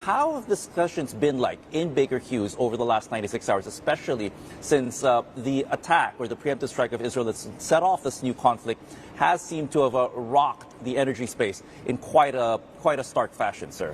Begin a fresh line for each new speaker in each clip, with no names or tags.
How have discussions been like in Baker Hughes over the last 96 hours, especially since the attack or the preemptive strike of Israel that's set off this new conflict has seemed to have rocked the energy space in quite a stark fashion, sir?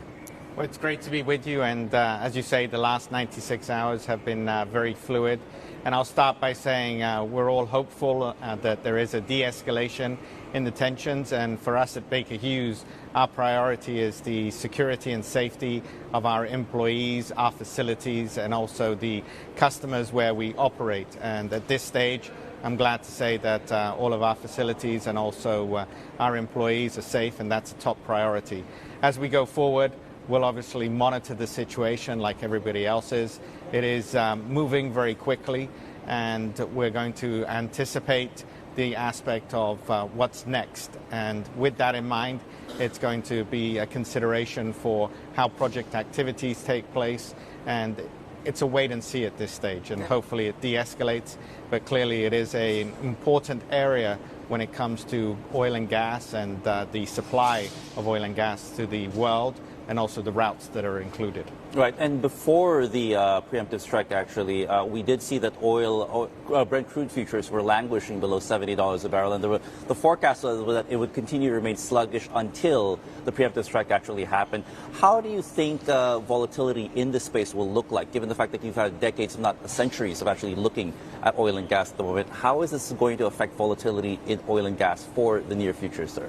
Well, it's great to be with you, and as you say, the last 96 hours have been very fluid. And I'll start by saying we're all hopeful that there is a de-escalation in the tensions, and for us at Baker Hughes, our priority is the security and safety of our employees, our facilities, and also the customers where we operate. And at this stage, I'm glad to say that all of our facilities and also our employees are safe, and that's a top priority. As we go forward, we'll obviously monitor the situation like everybody else is. It is moving very quickly, and we're going to anticipate the aspect of what's next. And with that in mind, it's going to be a consideration for how project activities take place. And it's a wait and see at this stage, and hopefully it de-escalates. But clearly it is an important area when it comes to oil and gas and the supply of oil and gas to the world, and also the routes that are included.
Right, and before the preemptive strike, actually, we did see that Brent crude futures were languishing below $70 a barrel, and the forecast was that it would continue to remain sluggish until the preemptive strike actually happened. How do you think volatility in this space will look like, given the fact that you've had decades, if not centuries, of actually looking at oil and gas at the moment? How is this going to affect volatility in oil and gas for the near future, sir?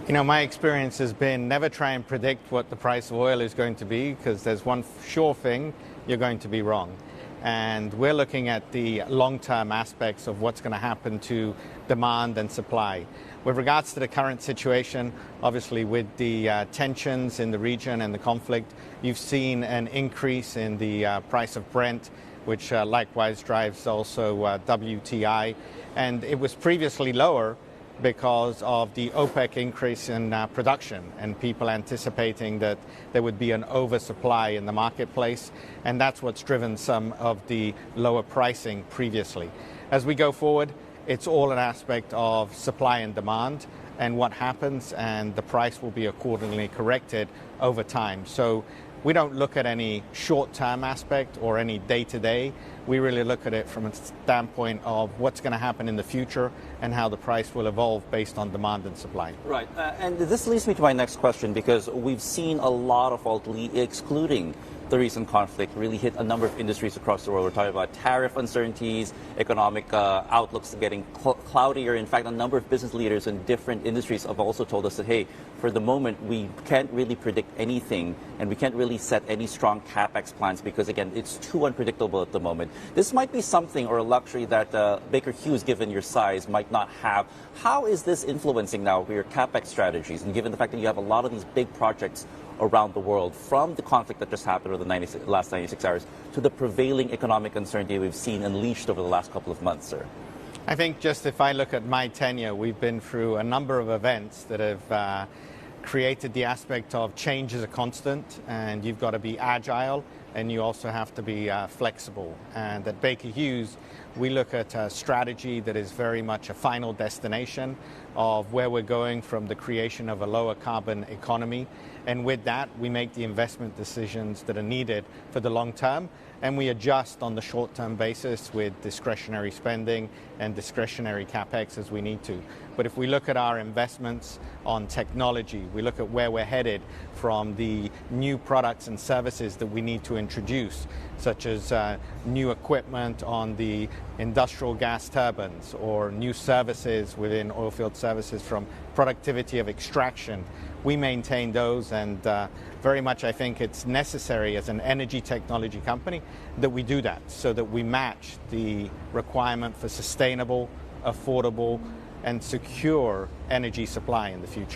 You know, my experience has been never try and predict what the price of oil is going to be, because there's one sure thing: you're going to be wrong. And we're looking at the long-term aspects of what's going to happen to demand and supply. With regards to the current situation, obviously with the tensions in the region and the conflict, you've seen an increase in the price of Brent, which likewise drives also WTI. And it was previously lower because of the OPEC increase in production and people anticipating that there would be an oversupply in the marketplace, and that's what's driven some of the lower pricing previously. As we go forward, it's all an aspect of supply and demand and what happens, and the price will be accordingly corrected over time. So we don't look at any short-term aspect or any day-to-day. We really look at it from a standpoint of what's going to happen in the future and how the price will evolve based on demand and supply.
Right, and this leads me to my next question, because we've seen a lot of volatility, excluding the recent conflict, really hit a number of industries across the world. We're talking about tariff uncertainties, economic outlooks getting cloudier. In fact, a number of business leaders in different industries have also told us that, hey, for the moment, we can't really predict anything, and we can't really set any strong capex plans because, again, it's too unpredictable at the moment. This might be something or a luxury that Baker Hughes, given your size, might not have. How is this influencing now your capex strategies, and given the fact that you have a lot of these big projects around the world, from the conflict that just happened over the last 96 hours to the prevailing economic uncertainty we've seen unleashed over the last couple of months, sir?
I think just if I look at my tenure, we've been through a number of events that have created the aspect of change as a constant, and you've got to be agile, and you also have to be flexible. And at Baker Hughes, we look at a strategy that is very much a final destination of where we're going from the creation of a lower carbon economy. And with that, we make the investment decisions that are needed for the long term, and we adjust on the short-term basis with discretionary spending and discretionary capex as we need to. But if we look at our investments on technology, we look at where we're headed from the new products and services that we need to introduce, such as new equipment on the industrial gas turbines, or new services within oilfield services from productivity of extraction. We maintain those, and very much I think it's necessary as an energy technology company that we do that, so that we match the requirement for sustainable, affordable, and secure energy supply in the future.